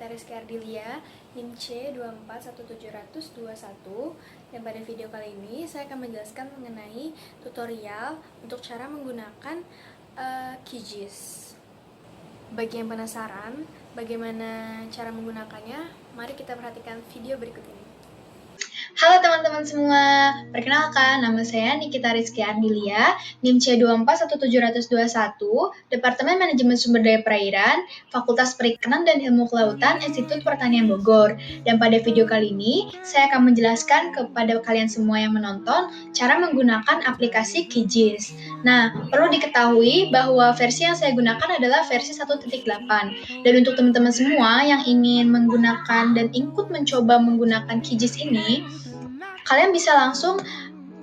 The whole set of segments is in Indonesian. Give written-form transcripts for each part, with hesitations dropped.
Rizky Ardilia, NIM C2417021, dan pada video kali ini saya akan menjelaskan mengenai tutorial untuk cara menggunakan QGIS. Bagi yang penasaran bagaimana cara menggunakannya, mari kita perhatikan video berikut ini. Halo teman-teman semua, perkenalkan nama saya Nikita Rizky Ardilia, NIM C2417021, Departemen Manajemen Sumber Daya Perairan, Fakultas Perikanan dan Ilmu Kelautan, Institut Pertanian Bogor. Dan pada video kali ini, saya akan menjelaskan kepada kalian semua yang menonton cara menggunakan aplikasi QGIS. Nah, perlu diketahui bahwa versi yang saya gunakan adalah versi 1.8. Dan untuk teman-teman semua yang ingin menggunakan dan ikut mencoba menggunakan QGIS ini, kalian bisa langsung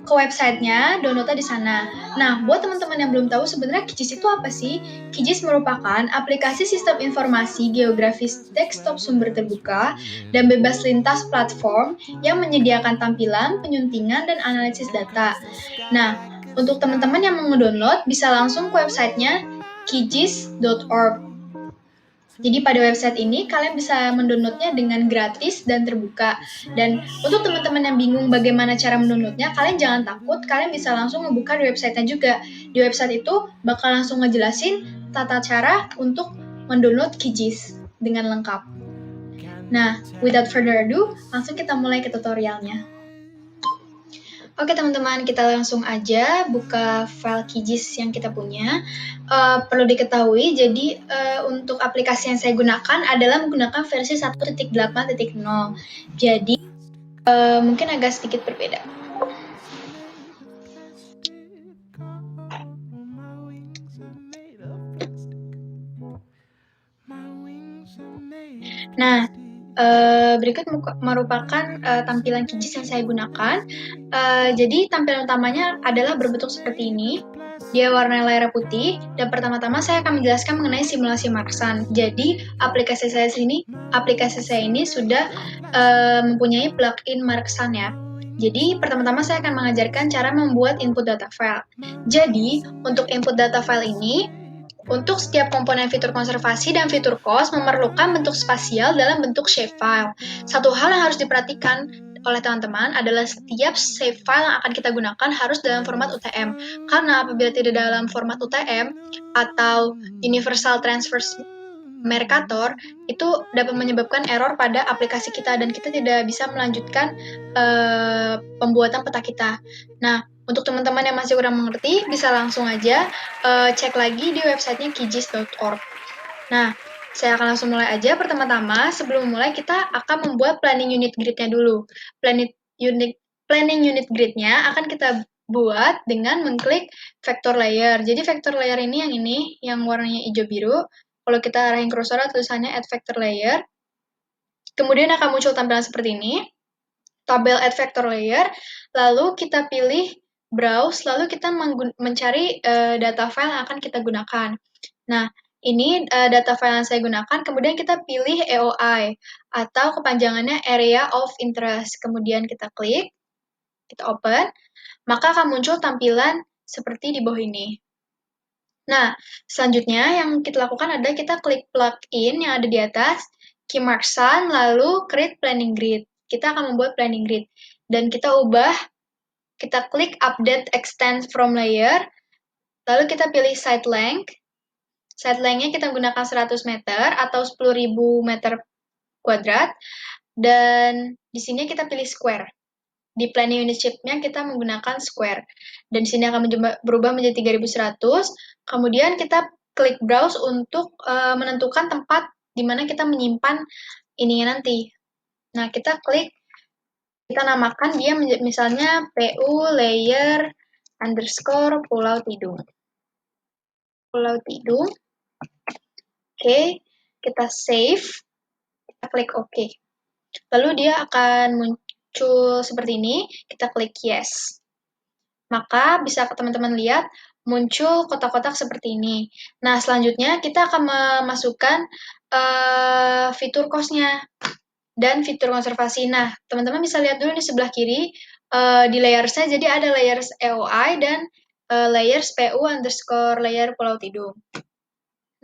ke websitenya, downloadnya di sana. Nah, buat teman-teman yang belum tahu sebenarnya QGIS itu apa sih? QGIS merupakan aplikasi sistem informasi geografis desktop sumber terbuka dan bebas lintas platform yang menyediakan tampilan, penyuntingan, dan analisis data. Nah, untuk teman-teman yang mau ngedownload, bisa langsung ke websitenya qgis.org. Jadi pada website ini kalian bisa mendownloadnya dengan gratis dan terbuka. Dan untuk teman-teman yang bingung bagaimana cara mendownloadnya, kalian jangan takut, kalian bisa langsung membuka di websitenya juga. Di website itu bakal langsung ngejelasin tata cara untuk mendownload QGIS dengan lengkap. Nah, without further ado, langsung kita mulai ke tutorialnya. Oke teman-teman, kita langsung aja buka file QGIS yang kita punya. Perlu diketahui, jadi untuk aplikasi yang saya gunakan adalah menggunakan versi 1.8.0. Jadi mungkin agak sedikit berbeda. Nah, berikut merupakan tampilan QGIS yang saya gunakan. Jadi tampilan utamanya adalah berbentuk seperti ini. Dia warna layar putih, dan pertama-tama saya akan menjelaskan mengenai simulasi Marksan. Jadi aplikasi saya ini sudah mempunyai plugin Marksan ya. Jadi pertama-tama saya akan mengajarkan cara membuat input data file. Jadi untuk input data file ini, untuk setiap komponen fitur konservasi dan fitur cost memerlukan bentuk spasial dalam bentuk shapefile. Satu hal yang harus diperhatikan oleh teman-teman adalah setiap shapefile yang akan kita gunakan harus dalam format UTM. Karena apabila tidak dalam format UTM atau Universal Transfer Mercator, itu dapat menyebabkan error pada aplikasi kita dan kita tidak bisa melanjutkan pembuatan peta kita. Nah, untuk teman-teman yang masih kurang mengerti, bisa langsung aja cek lagi di websitenya qgis.org. Nah, saya akan langsung mulai aja. Pertama-tama, sebelum mulai kita akan membuat planning unit grid-nya dulu. Planning unit grid-nya akan kita buat dengan mengklik vector layer. Jadi vector layer ini, yang warnanya hijau-biru. Kalau kita arahin cursor, tulisannya add vector layer. Kemudian akan muncul tampilan seperti ini. Tabel add vector layer. Lalu kita pilih browse, lalu kita mencari data file yang akan kita gunakan. Nah, ini data file yang saya gunakan, kemudian kita pilih AOI, atau kepanjangannya Area of Interest. Kemudian kita klik, kita open, maka akan muncul tampilan seperti di bawah ini. Nah, selanjutnya yang kita lakukan adalah kita klik plugin yang ada di atas, Key Marksan, lalu create planning grid. Kita akan membuat planning grid. Dan kita kita klik update extend from layer, lalu kita pilih side length. Side length-nya kita gunakan 100 meter atau 10.000 meter kuadrat. Dan di sini kita pilih square. Di planning unit shape-nya kita menggunakan square. Dan di sini akan berubah menjadi 3100. Kemudian kita klik browse untuk menentukan tempat di mana kita menyimpan ininya nanti. Nah, kita namakan dia misalnya PU layer underscore Pulau Tidung. Pulau Tidung. Oke, kita save. Kita klik OK. Lalu dia akan muncul seperti ini, kita klik yes. Maka bisa teman-teman lihat muncul kotak-kotak seperti ini. Nah, selanjutnya kita akan memasukkan fitur cost-nya dan fitur konservasi. Nah, teman-teman bisa lihat dulu di sebelah kiri di layers-nya, jadi ada layers AOI dan layers PU underscore layer Pulau Tidung.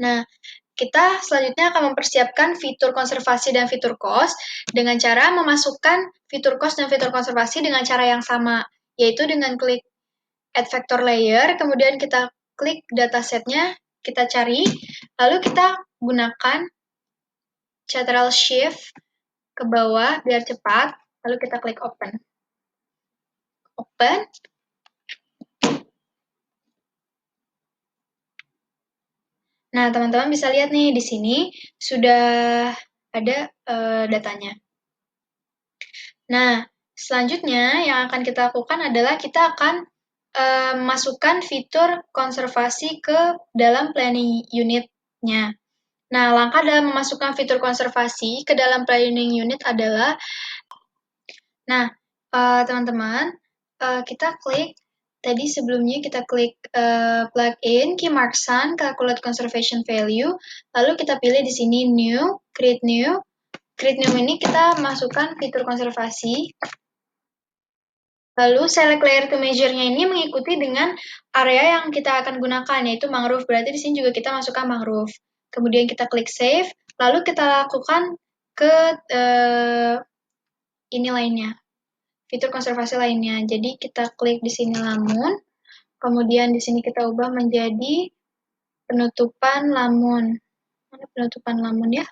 Nah, kita selanjutnya akan mempersiapkan fitur konservasi dan fitur cost dengan cara memasukkan fitur cost dan fitur konservasi dengan cara yang sama, yaitu dengan klik add vector layer, kemudian kita klik datasetnya, kita cari, lalu kita gunakan Ctrl Shift ke bawah biar cepat, lalu kita klik open. Open. Nah, teman-teman bisa lihat nih, di sini sudah ada datanya. Nah, selanjutnya yang akan kita lakukan adalah kita akan masukkan fitur konservasi ke dalam planning unit-nya. Nah, langkah dalam memasukkan fitur konservasi ke dalam planning unit adalah, nah, teman-teman, kita klik, tadi sebelumnya kita klik plug in, key mark sun, calculate conservation value, lalu kita pilih di sini new, create new. Create new ini kita masukkan fitur konservasi. Lalu select layer to measure-nya ini mengikuti dengan area yang kita akan gunakan, yaitu mangrove. Berarti di sini juga kita masukkan mangrove. Kemudian kita klik save, lalu kita lakukan ke ini lainnya, fitur konservasi lainnya. Jadi kita klik di sini lamun, kemudian di sini kita ubah menjadi penutupan lamun. Mana penutupan lamun ya?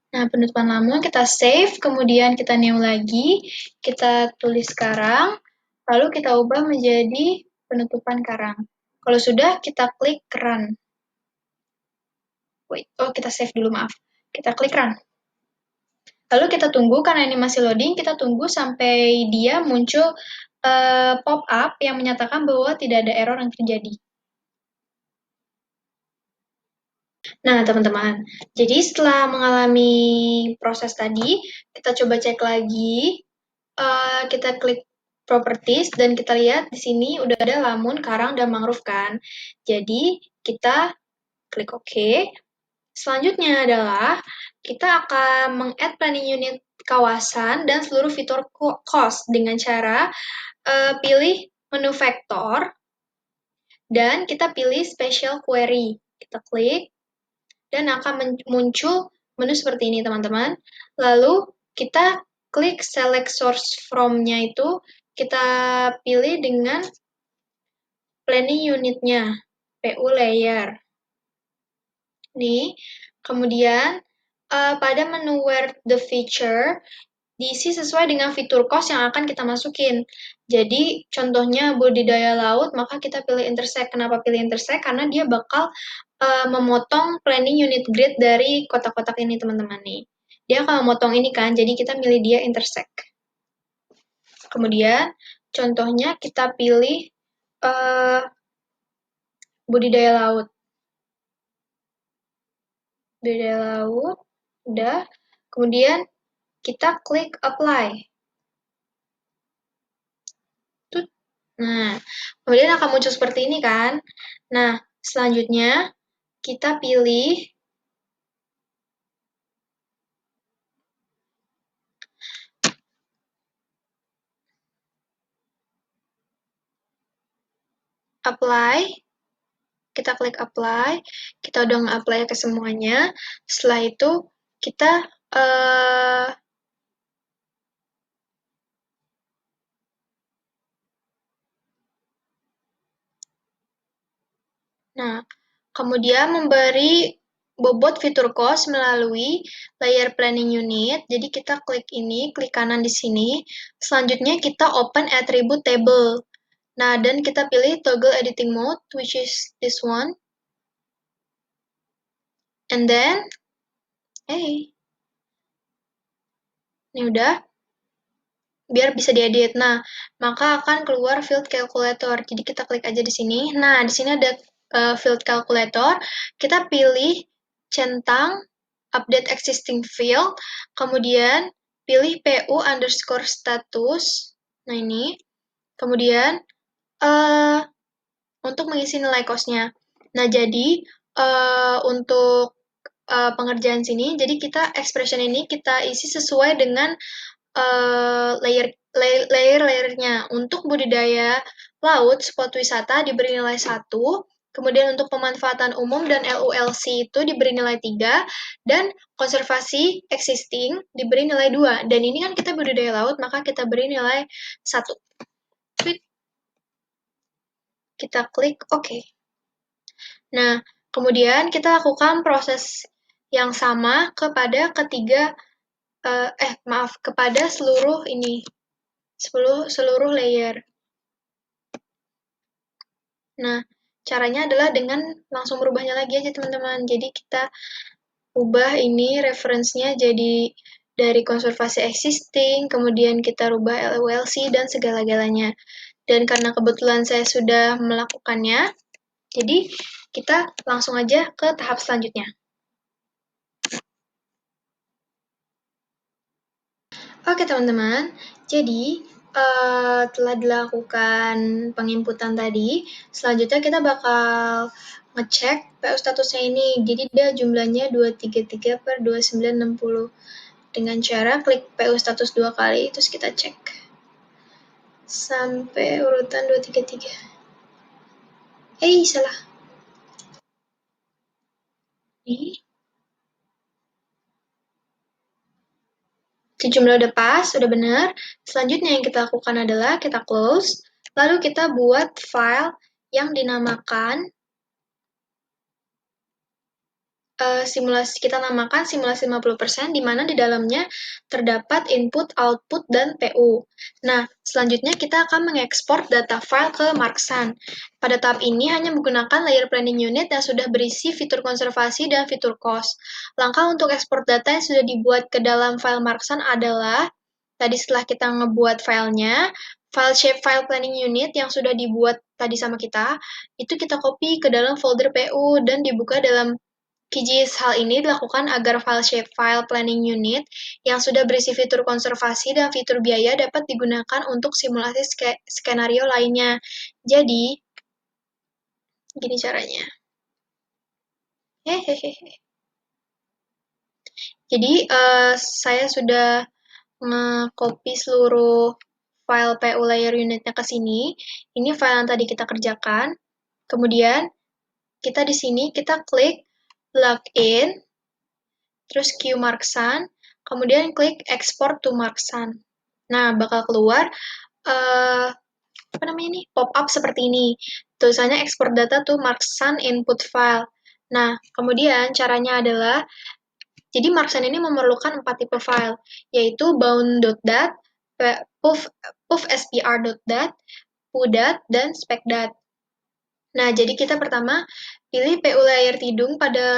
Nah, penutupan lamun kita save, kemudian kita new lagi, kita tulis karang, lalu kita ubah menjadi penutupan karang. Kalau sudah, kita klik run. Kita save dulu, maaf. Kita klik run. Lalu kita tunggu, karena ini masih loading, kita tunggu sampai dia muncul pop-up yang menyatakan bahwa tidak ada error yang terjadi. Nah, teman-teman, jadi setelah mengalami proses tadi, kita coba cek lagi, kita klik properties, dan kita lihat di sini udah ada lamun, karang, dan mangrove kan. Jadi, kita klik OK. Selanjutnya adalah, kita akan meng-add planning unit kawasan dan seluruh fitur cost dengan cara pilih menu vektor, dan kita pilih special query. Kita klik, dan akan muncul menu seperti ini, teman-teman. Lalu, kita klik select source from-nya itu, kita pilih dengan planning unit-nya, PU layer. Nih, kemudian pada menu where the feature, diisi sesuai dengan fitur cost yang akan kita masukin. Jadi, contohnya budidaya laut, maka kita pilih intersect. Kenapa pilih intersect? Karena dia bakal memotong planning unit grid dari kotak-kotak ini, teman-teman nih. Dia akan memotong ini kan, jadi kita pilih dia intersect. Kemudian, contohnya kita pilih budidaya laut. Budidaya laut, udah. Kemudian, kita klik apply. Nah, kemudian akan muncul seperti ini kan. Nah, selanjutnya kita pilih apply. Kita klik apply. Kita udah nge-apply ke semuanya. Setelah itu kita nah, kemudian memberi bobot fitur cost melalui layer planning unit. Jadi kita klik ini, klik kanan di sini. Selanjutnya kita open attribute table. Nah, dan kita pilih toggle editing mode, which is this one. And then, ini udah. Biar bisa diedit. Nah, maka akan keluar field calculator. Jadi kita klik aja di sini. Nah, di sini ada field calculator. Kita pilih centang update existing field, kemudian pilih PU underscore status. Nah, ini. Kemudian untuk mengisi nilai cost-nya. Nah, jadi untuk pengerjaan sini, jadi kita expression ini kita isi sesuai dengan layer-layernya. Untuk budidaya laut, spot wisata diberi nilai 1, Kemudian untuk pemanfaatan umum dan LULC itu diberi nilai 3, dan konservasi existing diberi nilai 2. Dan ini kan kita budidaya laut, maka kita beri nilai 1. Tweet. Kita klik OK. Nah, kemudian kita lakukan proses yang sama kepada kepada seluruh ini, seluruh layer. Nah, caranya adalah dengan langsung merubahnya lagi aja teman-teman. Jadi kita ubah ini reference-nya jadi dari konservasi existing, kemudian kita rubah LULC dan segala-galanya. Dan karena kebetulan saya sudah melakukannya, jadi kita langsung aja ke tahap selanjutnya. Oke teman-teman, jadi telah dilakukan penginputan tadi, selanjutnya kita bakal ngecek PO statusnya ini. Jadi dia jumlahnya 233 per 2960. Dengan cara klik PO status 2 kali, terus kita cek. Sampai urutan 233. Salah. Ini. Jumlah udah pas, udah benar. Selanjutnya yang kita lakukan adalah kita close, lalu kita buat file yang dinamakan simulasi 50%, di mana di dalamnya terdapat input, output, dan PU. Nah, selanjutnya kita akan mengekspor data file ke Marksan. Pada tahap ini hanya menggunakan layer planning unit yang sudah berisi fitur konservasi dan fitur cost. Langkah untuk ekspor data yang sudah dibuat ke dalam file Marksan adalah, tadi setelah kita ngebuat filenya, file shape file planning unit yang sudah dibuat tadi sama kita, itu kita copy ke dalam folder PU dan dibuka dalam QGIS. Hal ini dilakukan agar file shapefile planning unit yang sudah berisi fitur konservasi dan fitur biaya dapat digunakan untuk simulasi skenario lainnya. Jadi, gini caranya. Hehehe. Jadi, saya sudah nge-copy seluruh file PU layer unitnya ke sini. Ini file yang tadi kita kerjakan. Kemudian, kita di sini kita klik login, terus Q Marksan, kemudian klik export to Marksan. Nah, bakal keluar pop-up seperti ini. Tulisannya export data to Marksan input file. Nah, kemudian caranya adalah, jadi Marksan ini memerlukan 4 tipe file, yaitu bound.dat, puffspr.dat, pudat, dan specdat. Nah, jadi kita pertama pilih PU layer tidung pada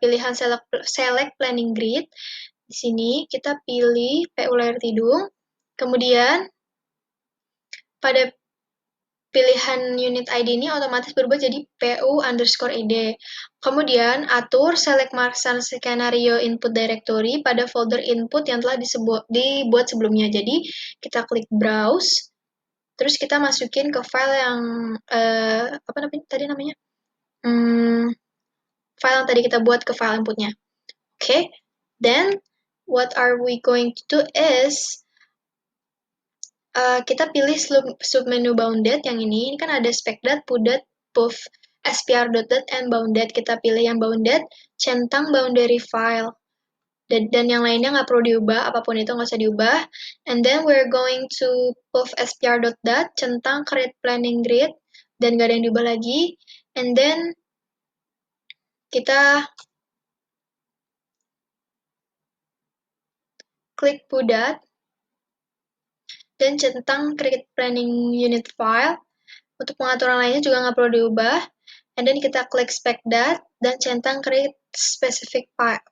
pilihan select planning grid. Di sini kita pilih PU layer tidung. Kemudian pada pilihan unit ID ini otomatis berubah jadi PU_ID. Kemudian atur select Marksan skenario input directory pada folder input yang telah dibuat sebelumnya. Jadi kita klik browse, terus kita masukin ke file yang file yang tadi kita buat ke file inputnya. Okay, then what are we going to do is kita pilih submenu bounded yang ini kan ada specdat, pudat, puff, spr.dat, and bounded. Kita pilih yang bounded, centang boundary file. Dan yang lainnya nggak perlu diubah, apapun itu nggak usah diubah. And then we're going to puff spr.dat, centang create planning grid, dan nggak ada yang diubah lagi. And then kita klik pudat, dan centang create planning unit file. Untuk pengaturan lainnya juga nggak perlu diubah. And then kita klik specdat dan centang create specific files.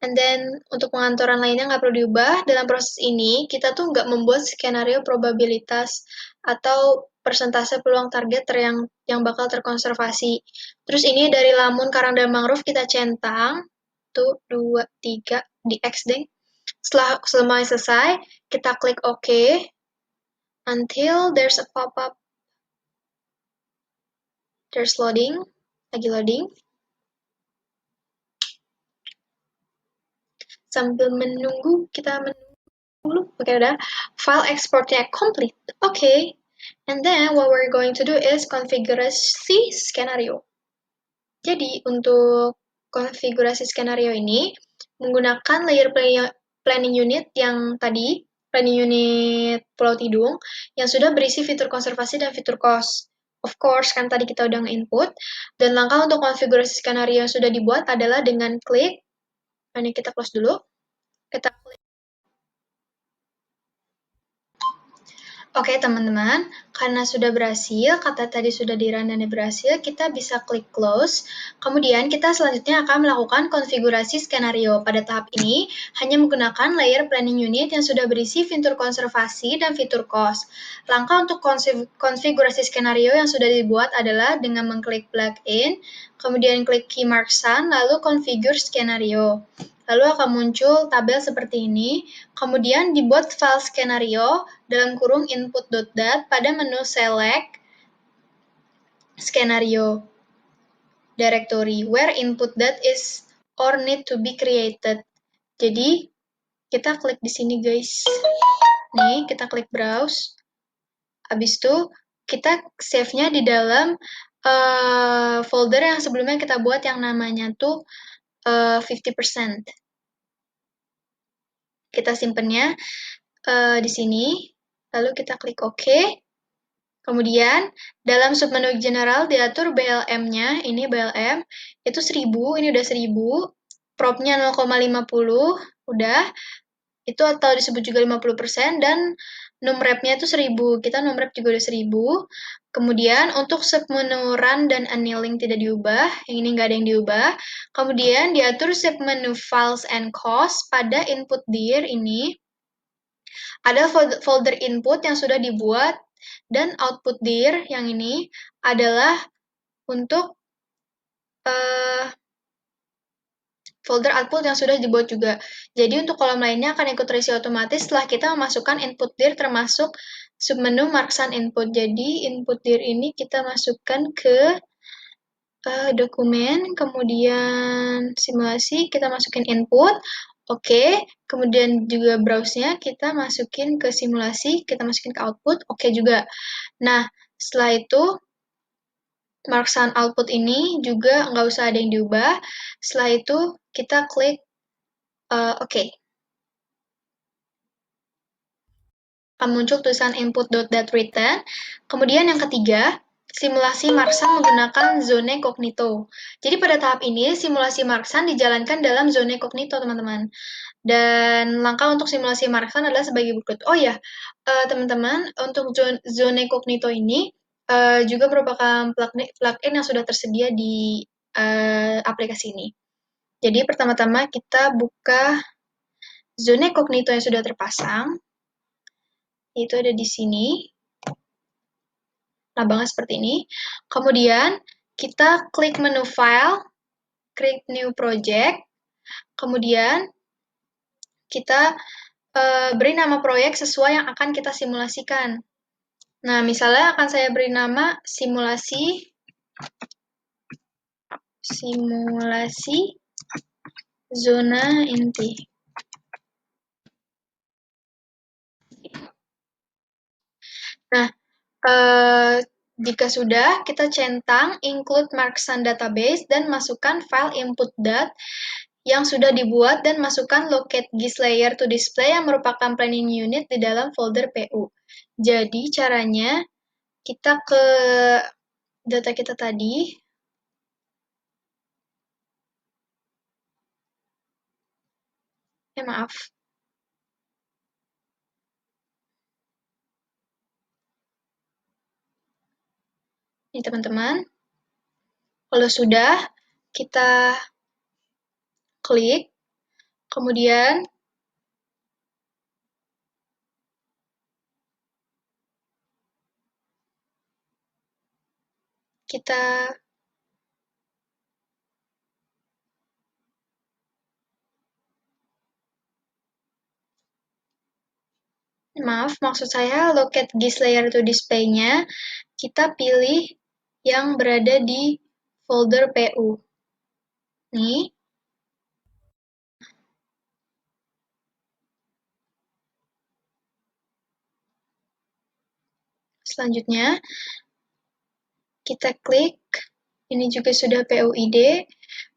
And then untuk pengaturan lainnya nggak perlu diubah. Dalam proses ini kita tuh nggak membuat skenario probabilitas atau persentase peluang target yang bakal terkonservasi. Terus ini dari lamun karang dan mangrove kita centang tuh 2, 3 di X deng. Setelah selesai, kita klik OK until there's a pop-up. There's loading, lagi loading. Sambil menunggu, kita menunggu dulu. Oke, udah. File exportnya complete. Oke. And then what we're going to do is konfigurasi skenario. Jadi untuk konfigurasi skenario ini menggunakan layer planning unit yang tadi, planning unit Pulau Tidung, yang sudah berisi fitur konservasi dan fitur cost. Of course, kan tadi kita udah nge-input. Dan langkah untuk konfigurasi skenario yang sudah dibuat adalah dengan klik, ini kita close dulu, kita klik. Oke teman-teman, karena sudah berhasil, kata tadi sudah di-run dan berhasil, kita bisa klik close. Kemudian kita selanjutnya akan melakukan konfigurasi skenario. Pada tahap ini, hanya menggunakan layer planning unit yang sudah berisi fitur konservasi dan fitur cost. Langkah untuk konfigurasi skenario yang sudah dibuat adalah dengan mengklik plugin, kemudian klik key mark sun, lalu configure skenario. Lalu akan muncul tabel seperti ini, kemudian dibuat file skenario dalam kurung input.dat pada menu select skenario directory where input.dat is or need to be created. Jadi, kita klik di sini guys. Nih, kita klik browse. Habis itu, kita save-nya di dalam folder yang sebelumnya kita buat yang namanya tuh 50%. Kita simpennya di sini, lalu kita klik OK. Kemudian, dalam submenu general diatur BLM-nya, ini BLM, itu 1000, ini udah 1000, prop-nya 0,50, udah, itu atau disebut juga 50%, dan numrep-nya itu 1000, kita numrep juga udah 1000. Kemudian, untuk submenu run dan annealing tidak diubah, yang ini nggak ada yang diubah. Kemudian, diatur submenu files and cost pada input dir ini, ada folder input yang sudah dibuat, dan output dir yang ini adalah untuk folder output yang sudah dibuat juga. Jadi untuk kolom lainnya akan ikut terisi otomatis setelah kita memasukkan input dir termasuk submenu marksan input. Jadi input dir ini kita masukkan ke dokumen, kemudian simulasi, kita masukin input, oke, kemudian juga browse-nya kita masukin ke simulasi, kita masukin ke output, oke juga. Nah, setelah itu, marksan output ini juga nggak usah ada yang diubah. Setelah itu, kita klik oke. Akan muncul tulisan input.datWritten. Kemudian yang ketiga, simulasi Marksan menggunakan zone cognito. Jadi pada tahap ini, simulasi Marksan dijalankan dalam zone cognito, teman-teman. Dan langkah untuk simulasi Marksan adalah sebagai berikut. Oh ya, teman-teman, untuk zone cognito ini juga merupakan plugin yang sudah tersedia di aplikasi ini. Jadi pertama-tama kita buka zone cognito yang sudah terpasang. Itu ada di sini. Lambangnya seperti ini. Kemudian, kita klik menu File, Create New Project. Kemudian, kita beri nama proyek sesuai yang akan kita simulasikan. Nah, misalnya akan saya beri nama simulasi zona inti. Nah, jika sudah, kita centang include marksan database dan masukkan file input.dat yang sudah dibuat dan masukkan locate gis layer to display yang merupakan planning unit di dalam folder PU. Jadi caranya kita ke data kita tadi. Maaf. Ini teman-teman. Kalau sudah, kita klik. Kemudian kita maaf, maksud saya locate gis layer to display-nya, kita pilih yang berada di folder PU. Nih. Selanjutnya, kita klik, ini juga sudah PUID,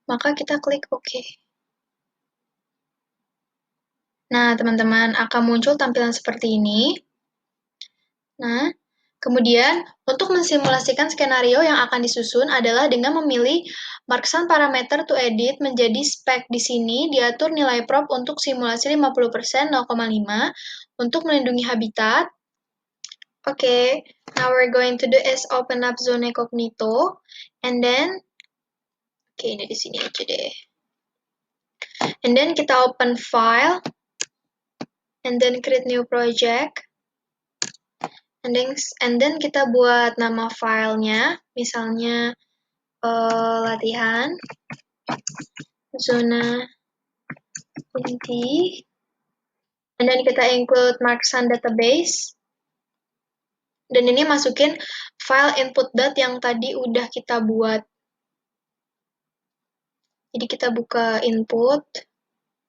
maka kita klik OK. Nah, teman-teman, akan muncul tampilan seperti ini. Nah, kemudian untuk mensimulasikan skenario yang akan disusun adalah dengan memilih marksan parameter to edit menjadi spek. Di sini diatur nilai prop untuk simulasi 50%, 0,5 untuk melindungi habitat. Oke, now we're going to do is open up Zone Cognito and then ini di sini aja deh. And then kita open file and then create new project. And then kita buat nama filenya, misalnya latihan zona inti. And then kita include marksan database. Dan ini masukin file input.dat yang tadi udah kita buat. Jadi kita buka input.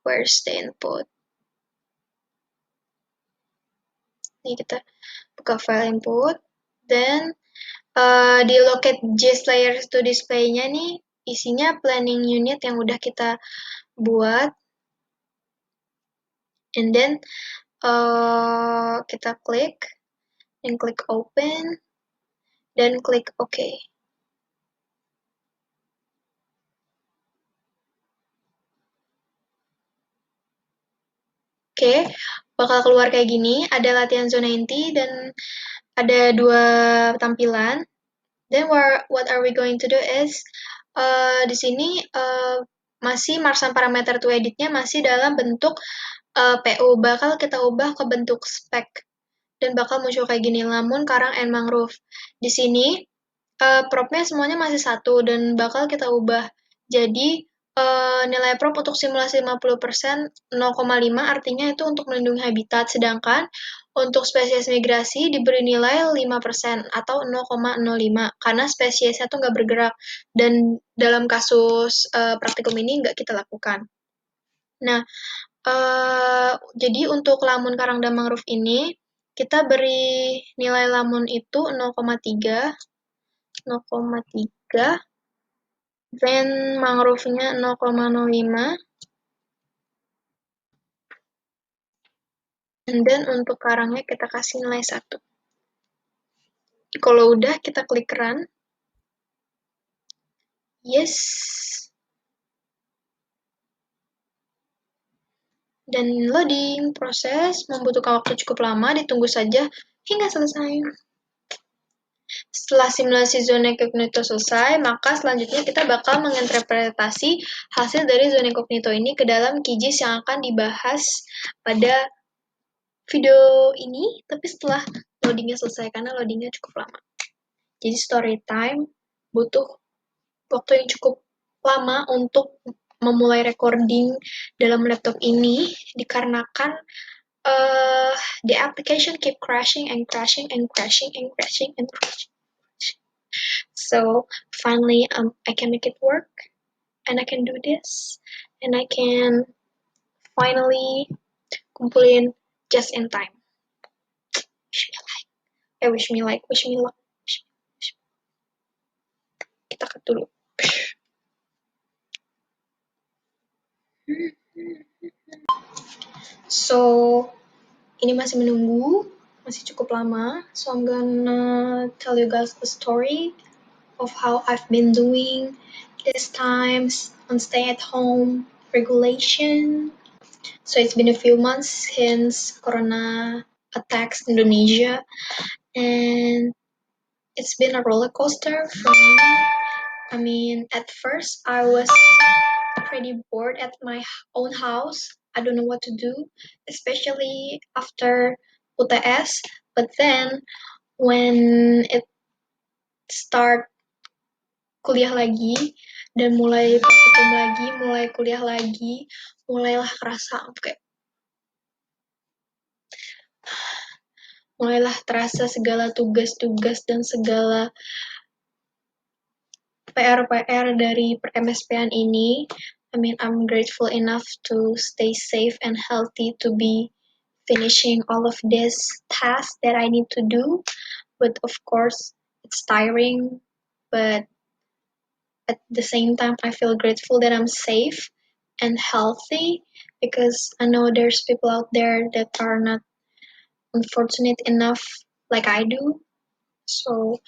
Where's the input? Ini kita buka file input. Then di locate gist layer to display-nya nih isinya planning unit yang udah kita buat. And then kita klik, dan klik open, dan klik OK. Oke, bakal keluar kayak gini, ada latihan zona inti dan ada 2 tampilan. Then what are we going to do is, di sini masih marksan parameter to edit-nya masih dalam bentuk PU, bakal kita ubah ke bentuk spek. Dan bakal muncul kayak gini, lamun, karang, and mangrove. Di sini, prop-nya semuanya masih 1, dan bakal kita ubah. Jadi, nilai prop untuk simulasi 50%, 0,5 artinya itu untuk melindungi habitat, sedangkan untuk spesies migrasi diberi nilai 5% atau 0,05 karena spesiesnya tuh nggak bergerak, dan dalam kasus praktikum ini nggak kita lakukan. Nah, jadi untuk lamun, karang, dan mangrove ini kita beri nilai lamun itu 0,3, then mangrove-nya 0,05, and then untuk karangnya kita kasih nilai 1. Kalau udah, kita klik run. Yes. Dan loading, proses membutuhkan waktu cukup lama, ditunggu saja hingga selesai. Setelah simulasi zona kognito selesai, maka selanjutnya kita bakal menginterpretasi hasil dari zona kognito ini ke dalam QGIS yang akan dibahas pada video ini, tapi setelah loadingnya selesai, karena loadingnya cukup lama. Jadi story time butuh waktu yang cukup lama untuk memulai recording dalam laptop ini, dikarenakan the application keep crashing and crashing and crashing and crashing and crashing. So finally, I can make it work, and I can do this, and I can finally kumpulin just in time. Wish me luck. Kita cut dulu. So, ini masih menunggu, masih cukup lama. So I'm gonna tell you guys a story of how I've been doing these times on stay-at-home regulation. So it's been a few months since Corona attacks Indonesia, and it's been a roller coaster for me. I mean, at first I was pretty bored at my own house. I don't know what to do, especially after UTS. But then when it start kuliah lagi dan mulai praktikum lagi, mulai kuliah lagi, mulailah terasa segala tugas-tugas dan segala PR-PR dari per-MSP-an ini. I mean, I'm grateful enough to stay safe and healthy to be finishing all of this tasks that I need to do. but of course it's tiring, but at the same time I feel grateful that I'm safe and healthy because I know there's people out there that are not unfortunate enough like I do. So,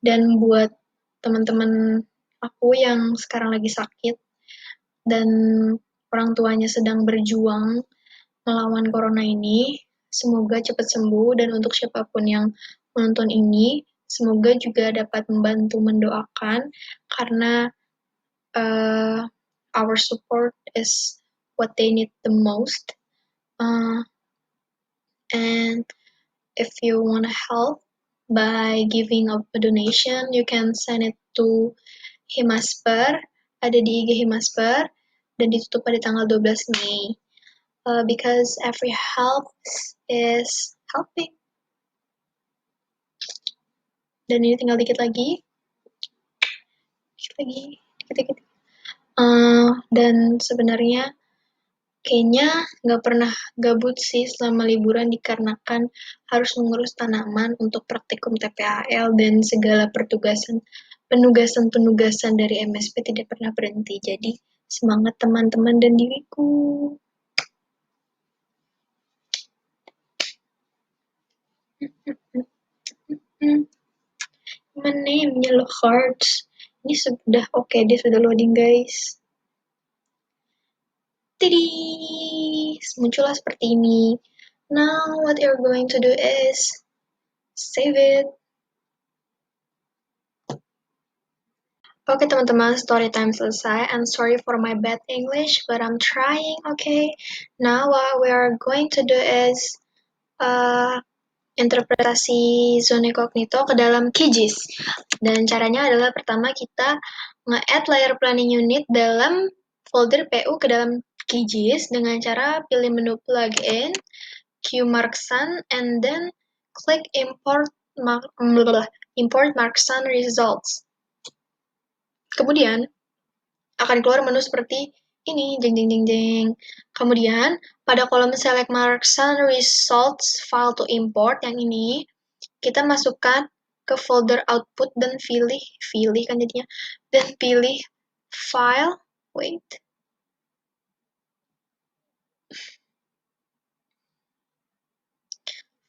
dan buat teman-teman aku yang sekarang lagi sakit dan orang tuanya sedang berjuang melawan corona ini, semoga cepat sembuh dan untuk siapapun yang menonton ini, semoga juga dapat membantu mendoakan karena our support is what they need the most. And if you want to help by giving a donation, you can send it to Himasper, ada di IG Himasper, dan ditutup pada tanggal 12 Mei. Because every help is helping. Dan ini tinggal dikit lagi. Dikit. Dan sebenarnya kayaknya nggak pernah gabut sih selama liburan dikarenakan harus mengurus tanaman untuk praktikum TPAL dan segala penugasan dari MSP tidak pernah berhenti. Jadi semangat teman-teman dan diriku. My name Yellow Hearts. Ini sudah oke, dia sudah loading guys. Tidis, muncullah seperti ini. Now what you're going to do is save it. Oke teman-teman, story time selesai. I'm sorry for my bad English, but I'm trying, okay? Now what we are going to do is interpretasi zona kognito ke dalam QGIS. Dan caranya adalah pertama kita nge-add layer planning unit dalam folder PU ke dalam QGIS dengan cara pilih menu plugin, QMarksun, and then click import Marksun results. Kemudian akan keluar menu seperti ini, jeng jeng jeng jeng. Kemudian pada kolom select Marksun results file to import yang ini kita masukkan ke folder output dan pilih kan jadinya, dan pilih file,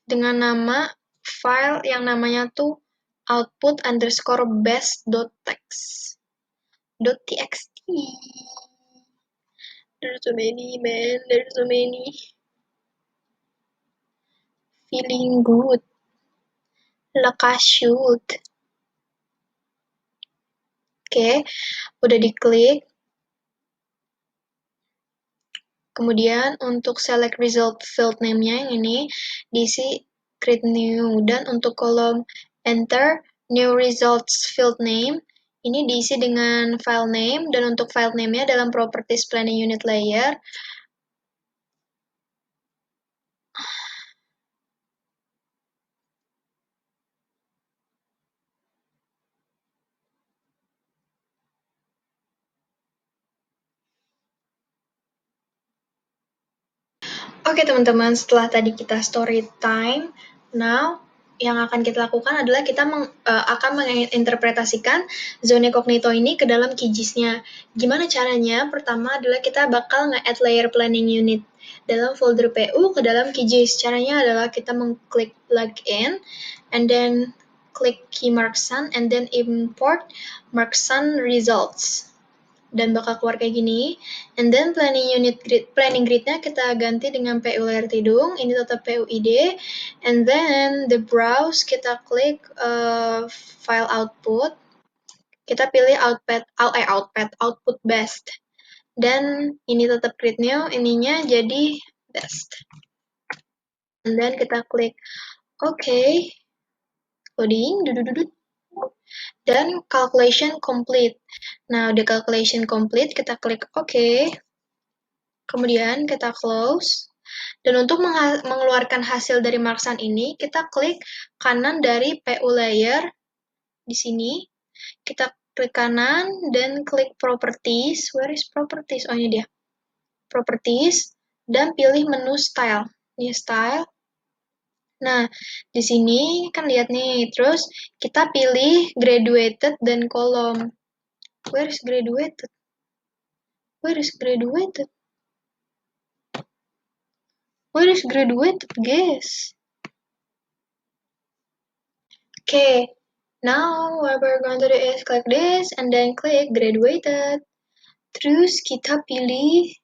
dengan nama file yang namanya tuh output underscore best.txt. There's so many, man. There's so many. Feeling good. Lekashoot. Oke, udah diklik. Kemudian untuk select result field name-nya yang ini diisi create new, dan untuk kolom enter new results field name ini diisi dengan file name, dan untuk file name-nya dalam properties planning unit layer Oke teman-teman, setelah tadi kita story time, now yang akan kita lakukan adalah kita akan menginterpretasikan zona kognito ini ke dalam QGIS-nya. Gimana caranya? Pertama adalah kita bakal nge-add layer planning unit dalam folder PU ke dalam QGIS. Caranya adalah kita mengklik plugin, and then klik key Marksun, and then import Marksun results. Dan bakal keluar kayak gini. And then planning grid-nya kita ganti dengan PU layer tidung, ini tetap PU ID. And then the browse kita klik file output. Kita pilih output best. Dan ini tetap grid new, ininya jadi best. And then kita klik OK. Loading, dan calculation complete. Nah, udah calculation complete, kita klik OK. Kemudian kita close. Dan untuk mengeluarkan hasil dari Marksun ini, kita klik kanan dari PU layer di sini. Kita klik kanan dan klik properties. Where is properties? Oh, ini dia. Properties, dan pilih menu style. Ini style. Nah, di sini kan lihat nih, terus kita pilih graduated dan kolom. Where is graduated? Where is graduated? Where is graduated, guys? Okay, now what we're going to do is click this and then click graduated. Terus kita pilih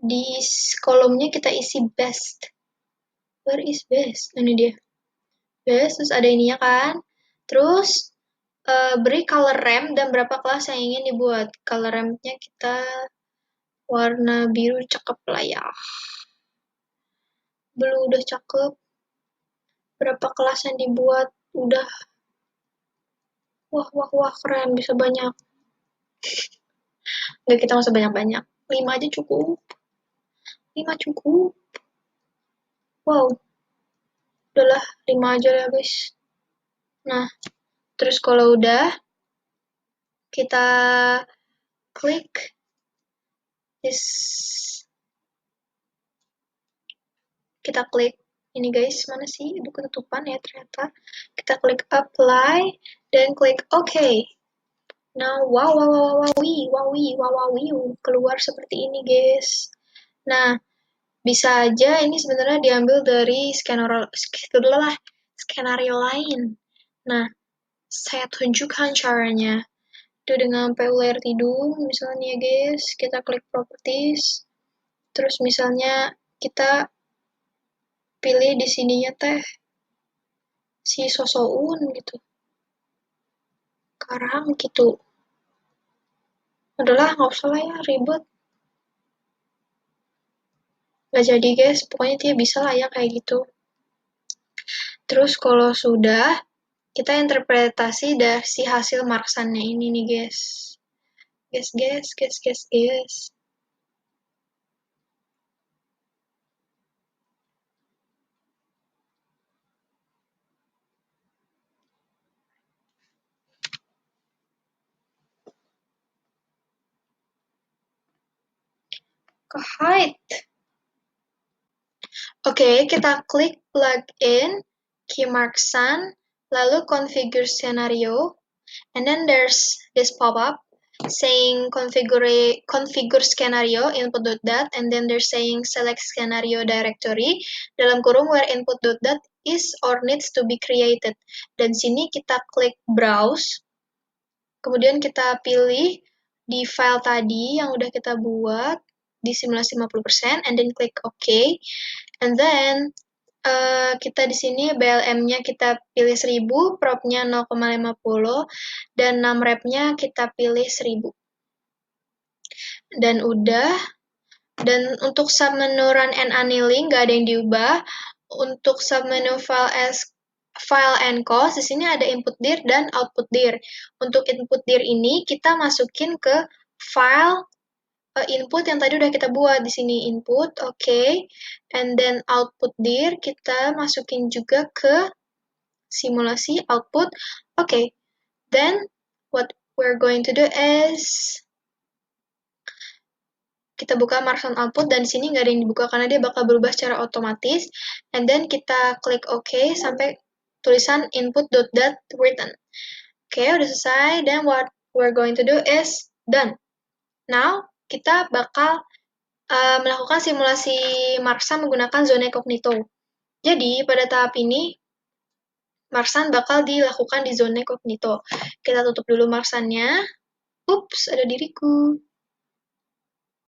di kolomnya kita isi best. Where is best? Ini dia. Best, terus ada ininya kan. Terus beri color ramp dan berapa kelas yang ingin dibuat. Color rampnya kita warna biru cakep lah ya. Blue udah cakep. Berapa kelas yang dibuat? Udah. Wah, keren. Bisa banyak. Nggak, kita nggak usah banyak-banyak. 5 aja cukup. 5 cukup. Wow. Udahlah, 5 aja ya guys. Nah, terus kalau udah, kita klik this. Kita klik ini guys, mana sih? Aduh, ketutupan ya ternyata. Kita klik apply, dan klik OK. Nah, wow, keluar seperti ini guys. Nah, bisa aja ini sebenarnya diambil dari skenario lain. Nah, saya tunjukkan caranya. Itu dengan PU layer hidung, misalnya ya guys, kita klik properties, terus misalnya kita pilih di sininya teh si Sosoun gitu. Sekarang gitu. Adalah nggak usah lah ya ribet. Nggak jadi guys, pokoknya dia bisa lah ya kayak gitu. Terus kalau sudah, kita interpretasi dari si hasil marksannya ini nih guys. Guys. Ke height. Oke, kita klik plugin, key marksan, lalu configure scenario, and then there's this pop-up saying configure scenario input.dat, and then they're saying select scenario directory dalam kurung where input.dat is or needs to be created. Dan sini kita klik browse, kemudian kita pilih di file tadi yang udah kita buat di simulasi 50%, and then klik OK. And then kita di sini BLM-nya kita pilih 1000, prop-nya 0,50, dan numrep-nya kita pilih 1000. Dan udah. Dan untuk submenu run and annealing nggak ada yang diubah. Untuk submenu file and cost, di sini ada input dir dan output dir. Untuk input dir ini kita masukin ke file input yang tadi udah kita buat. Di sini input, oke. And then output dir kita masukin juga ke simulasi output, oke. Then what we're going to do is kita buka markdown output, dan di sini nggak ada yang dibuka karena dia bakal berubah secara otomatis. And then kita klik OK sampai tulisan input.dat written. Oke, udah selesai. Dan what we're going to do is done. Now, kita bakal melakukan simulasi Marksan menggunakan zona cognito. Jadi, pada tahap ini, Marksan bakal dilakukan di zona cognito. Kita tutup dulu Marksannya. Ups, ada diriku.